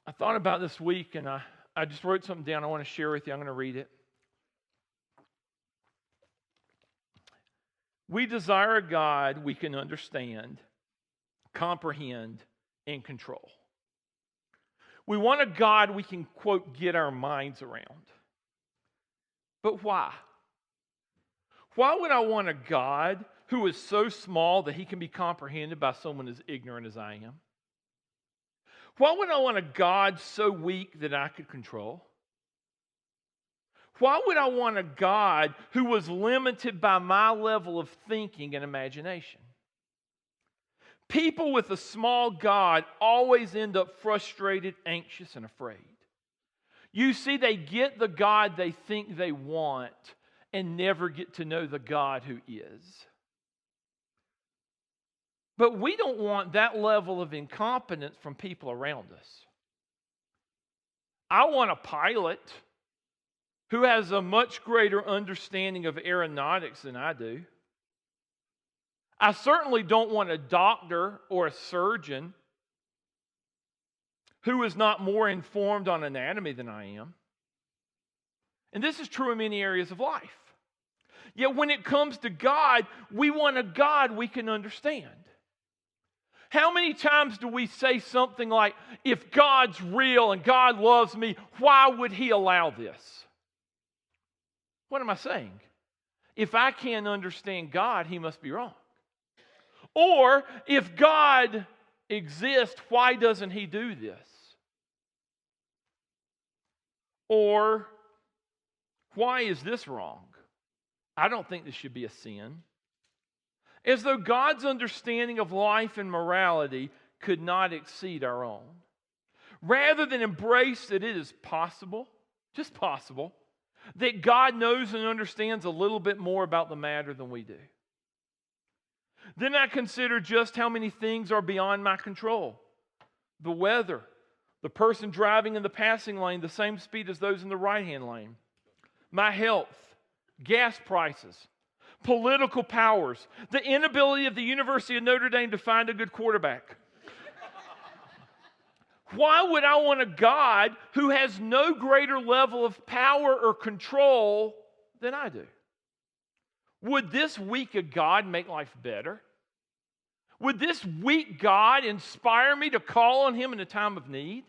I thought about this week and I just wrote something down I want to share with you. I'm going to read it. We desire a God we can understand, comprehend, and control. We want a God we can, quote, get our minds around. But why? Why would I want a God who is so small that he can be comprehended by someone as ignorant as I am? Why would I want a God so weak that I could control? Why would I want a God who was limited by my level of thinking and imagination? People with a small God always end up frustrated, anxious, and afraid. You see, they get the God they think they want and never get to know the God who is. But we don't want that level of incompetence from people around us. I want a pilot who has a much greater understanding of aeronautics than I do. I certainly don't want a doctor or a surgeon who is not more informed on anatomy than I am. And this is true in many areas of life. Yet when it comes to God, we want a God we can understand. How many times do we say something like, if God's real and God loves me, why would he allow this? What am I saying? If I can't understand God, he must be wrong. Or, if God exists, why doesn't he do this? Or, why is this wrong? I don't think this should be a sin. As though God's understanding of life and morality could not exceed our own. Rather than embrace that it is possible, just possible, that God knows and understands a little bit more about the matter than we do. Then I consider just how many things are beyond my control. The weather, the person driving in the passing lane the same speed as those in the right-hand lane, my health, gas prices, political powers, the inability of the University of Notre Dame to find a good quarterback. Why would I want a God who has no greater level of power or control than I do? Would this weak God make life better? Would this weak God inspire me to call on him in a time of need?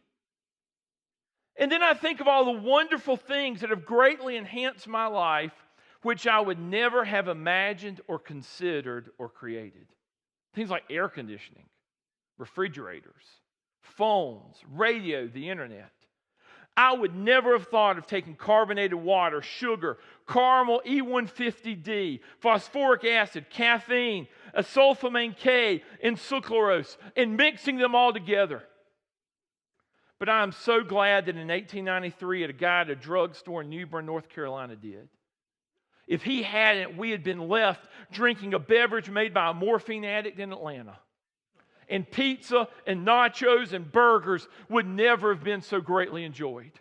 And then I think of all the wonderful things that have greatly enhanced my life, which I would never have imagined or considered or created. Things like air conditioning, refrigerators, phones, radio, the internet. I would never have thought of taking carbonated water, sugar, caramel E150D, phosphoric acid, caffeine, acesulfame K, and sucralose, and mixing them all together. But I am so glad that in 1893, a guy at a drugstore in New Bern, North Carolina did. If he hadn't, we had been left drinking a beverage made by a morphine addict in Atlanta. And pizza and nachos and burgers would never have been so greatly enjoyed.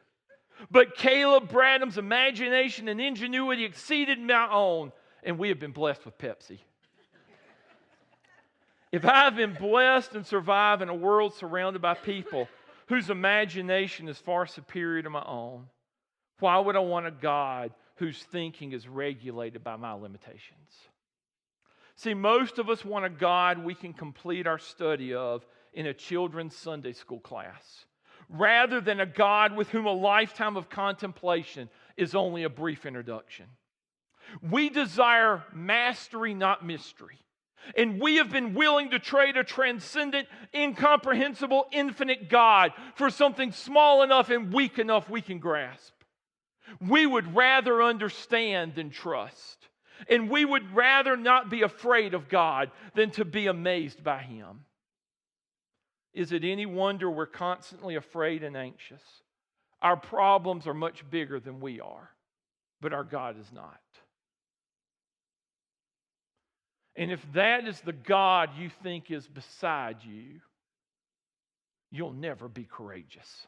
But Caleb Bradham's imagination and ingenuity exceeded my own, and we have been blessed with Pepsi. If I've been blessed and survive in a world surrounded by people whose imagination is far superior to my own, why would I want a God whose thinking is regulated by my limitations? See, most of us want a God we can complete our study of in a children's Sunday school class, rather than a God with whom a lifetime of contemplation is only a brief introduction. We desire mastery, not mystery. And we have been willing to trade a transcendent, incomprehensible, infinite God for something small enough and weak enough we can grasp. We would rather understand than trust. And we would rather not be afraid of God than to be amazed by him. Is it any wonder we're constantly afraid and anxious? Our problems are much bigger than we are, but our God is not. And if that is the God you think is beside you, you'll never be courageous.